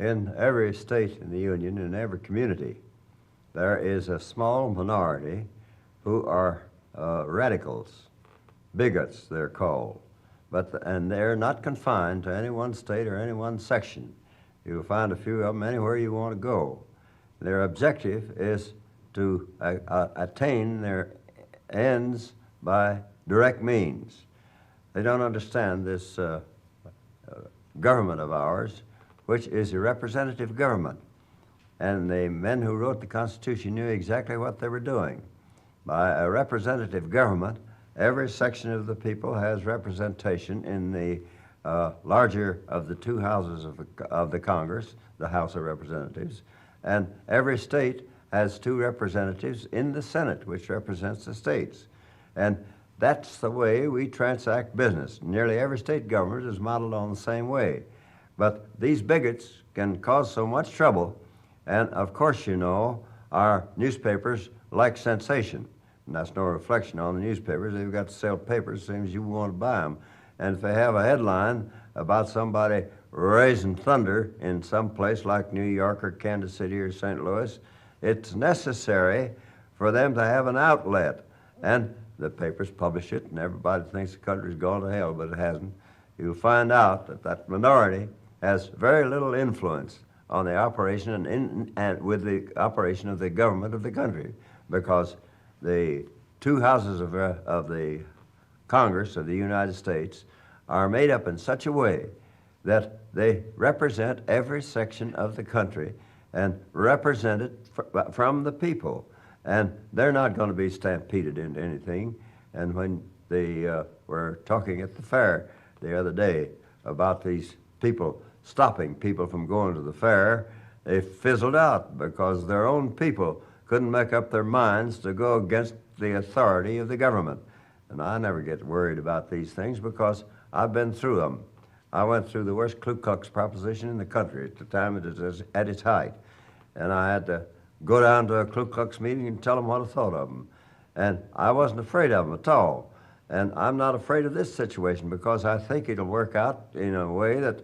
In every state in the Union, in every community, there is a small minority who are radicals, bigots they're called, and they're not confined to any one state or any one section. You'll find a few of them anywhere you want to go. Their objective is to attain their ends by direct means. They don't understand this government of ours, which is a representative government. And the men who wrote the Constitution knew exactly what they were doing. By a representative government, every section of the people has representation in the larger of the two houses of the Congress, the House of Representatives, and every state has two representatives in the Senate, which represents the states. And that's the way we transact business. Nearly every state government is modeled on the same way. But these bigots can cause so much trouble, and of course, you know, our newspapers like sensation. And that's no reflection on the newspapers. They've got to sell papers as soon as you want to buy them. And if they have a headline about somebody raising thunder in some place like New York or Kansas City or St. Louis, it's necessary for them to have an outlet. And the papers publish it, and everybody thinks the country's gone to hell, but it hasn't. You'll find out that that minority has very little influence on the operation and with the operation of the government of the country, because the two houses of the Congress of the United States are made up in such a way that they represent every section of the country and represent it from the people. And they're not going to be stampeded into anything. And when they were talking at the fair the other day about these people stopping people from going to the fair, they fizzled out because their own people couldn't make up their minds to go against the authority of the government. And I never get worried about these things because I've been through them. I went through the worst Ku Klux proposition in the country at the time it was at its height. And I had to go down to a Ku Klux meeting and tell them what I thought of them. And I wasn't afraid of them at all. And I'm not afraid of this situation because I think it'll work out in a way that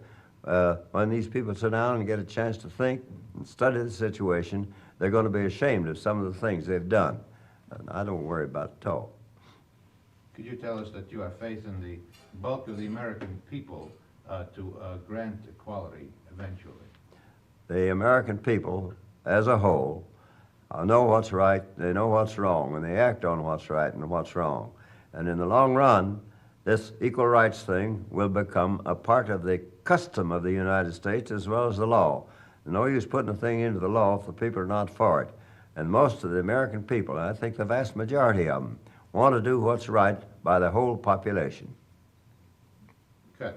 when these people sit down and get a chance to think and study the situation, they're going to be ashamed of some of the things they've done. And I don't worry about it at all. Could you tell us that you have faith in the bulk of the American people to grant equality eventually? The American people as a whole know what's right, they know what's wrong, and they act on what's right and what's wrong. And in the long run, this equal rights thing will become a part of the custom of the United States as well as the law. No use putting a thing into the law if the people are not for it. And most of the American people, I think the vast majority of them, want to do what's right by the whole population. Okay.